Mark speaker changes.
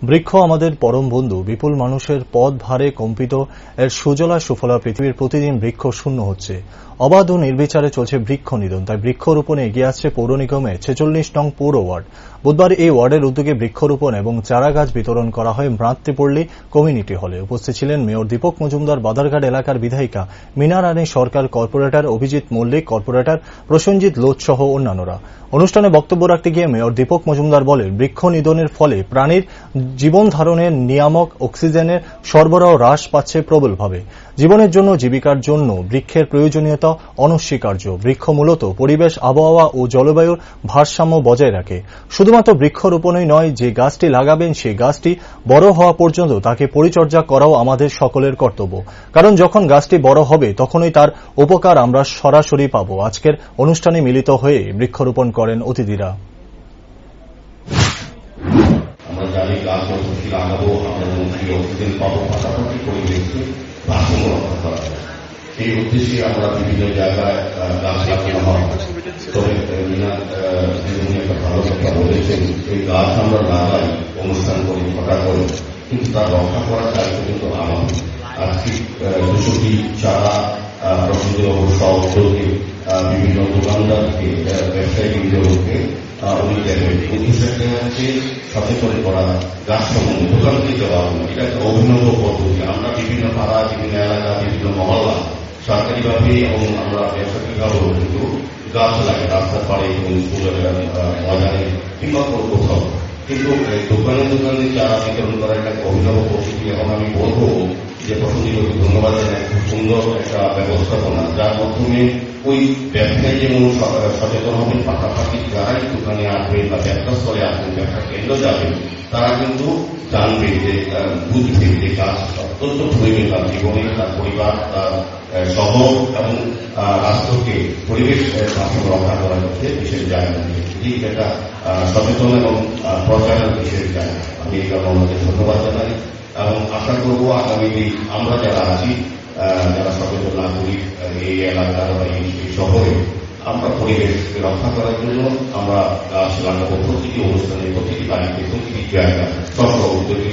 Speaker 1: বৃক্ষ আমাদের পরম বন্ধু। বিপুল মানুষের পথ ভারে কম্পিত এর সুজলা সুফলা পৃথিবীর প্রতিদিন বৃক্ষ শূন্য হচ্ছে। অবাধ ও নির্বিচারে চলছে বৃক্ষ নিধন। তাই বৃক্ষরোপণে এগিয়ে আসছে পৌর নিগমের 46 নং পৌর ওয়ার্ড। বুধবার এই ওয়ার্ডের উদ্যোগে বৃক্ষরোপণ এবং চারা গাছ বিতরণ করা হয় মাতৃপল্লী কমিউনিটি হলে। উপস্থিত ছিলেন মেয়র দীপক মজুমদার, বাদারঘাট এলাকার বিধায়িকা মীনা রানী সরকার, কর্পোরেটর অভিজিৎ মল্লিক, কর্পোরেটর প্রসেনজিৎ লোধ সহ অন্যান্যরা। অনুষ্ঠানে বক্তব্য রাখতে গিয়ে মেয়র দীপক মজুমদার বলেন, বৃক্ষ নিধনের ফলে প্রাণীর জীবন ধারণের নিয়ামক অক্সিজেনের সরবরাহ হ্রাস পাচ্ছে প্রবলভাবে। জীবনের জন্য, জীবিকার জন্য বৃক্ষের প্রয়োজনীয়তা অনস্বীকার্য। বৃক্ষ মূলত পরিবেশ, আবহাওয়া ও জলবায়ুর ভারসাম্য বজায় রাখে। শুধুমাত্র বৃক্ষরোপণই নয়, যে গাছটি লাগাবেন সেই গাছটি বড় হওয়া পর্যন্ত তাকে পরিচর্যা করাও আমাদের সকলের কর্তব্য। কারণ যখন গাছটি বড় হবে তখনই তার উপকার আমরা সরাসরি পাব। আজকের অনুষ্ঠানে মিলিত হয়ে বৃক্ষরোপণ করেন অতিথিরা।
Speaker 2: আমরা জানি গাছ যখন লাগাবো আমরা যেমন অক্সিজেন পাবো, পাশাপাশি পরিবেশকে ভারসাম্য রক্ষা করা যায়। এই উদ্দেশ্যে আমরা বিভিন্ন জায়গায় গাছ লাগানো হয়। তবে একটা ভালো কথা বলেছেন, এই গাছ আমরা লাগাই, অনুষ্ঠান করি, ঘটা করি, কিন্তু তার রক্ষা করার দায়িত্ব কিন্তু আমাদের। আজকে 200টি চারা প্রকৃতির সহযোগে বিভিন্ন দোকানদারকে, ব্যবসায়ী বিন্দুকে উনি দেবেন। উদ্দেশ্যটা হচ্ছে সচেতন করা, গাছ সম্বন্ধে দোকান থেকে দেওয়া হবে। এটা একটা অভিনব পদ্ধতি। আমরা বিভিন্ন পাড়া, বিভিন্ন এলাকা, বিভিন্ন মহল্লা সরকারিভাবে এবং আমরা বেসরকারিভাবেও কিন্তু গাছ লাগে, রাস্তার পাড়ে এবং স্কুলের ময়দানে কিংবা কোথাও। কিন্তু দোকানে দোকানে চারা বিতরণ করা একটা অভিনব পদ্ধতি। এখন আমি বলবো যে প্রসঙ্গিত ধন্যবাদ জানাই, খুব সুন্দর একটা ব্যবস্থাপনা, যার মাধ্যমে ওই ব্যবসায়ী যেমন সচেতন হবেন, পাশাপাশি যারাই দোকানে আসবেন বা ব্যবসা স্থলে আসবেন, ব্যবসা কেন্দ্র যাবেন, তারা কিন্তু জানবে যে, বুঝবে যে গাছ অত্যন্ত প্রয়োজন তার জীবনে, তার পরিবার, তার শহর এবং রাষ্ট্রকে পরিবেশ ভারসাম্য রক্ষা করার ক্ষেত্রে বিশেষ জায়গা নিয়ে একটা সচেতন এবং প্রচারের বিশেষ জায়গা। আমি এই কারণে আমাদের ধন্যবাদ জানাই এবং আশা করবো আগামী দিন আমরা যারা আছি, যারা সচেতন নাগরিক এই এলাকার বা এই শহরে, আমরা পরিবেশকে রক্ষা করার জন্য আমরা গাছ লাগাবো প্রতিটি অনুষ্ঠানে, প্রতিটি বাড়িতে, প্রতিটি জায়গা, সব উদ্যোগে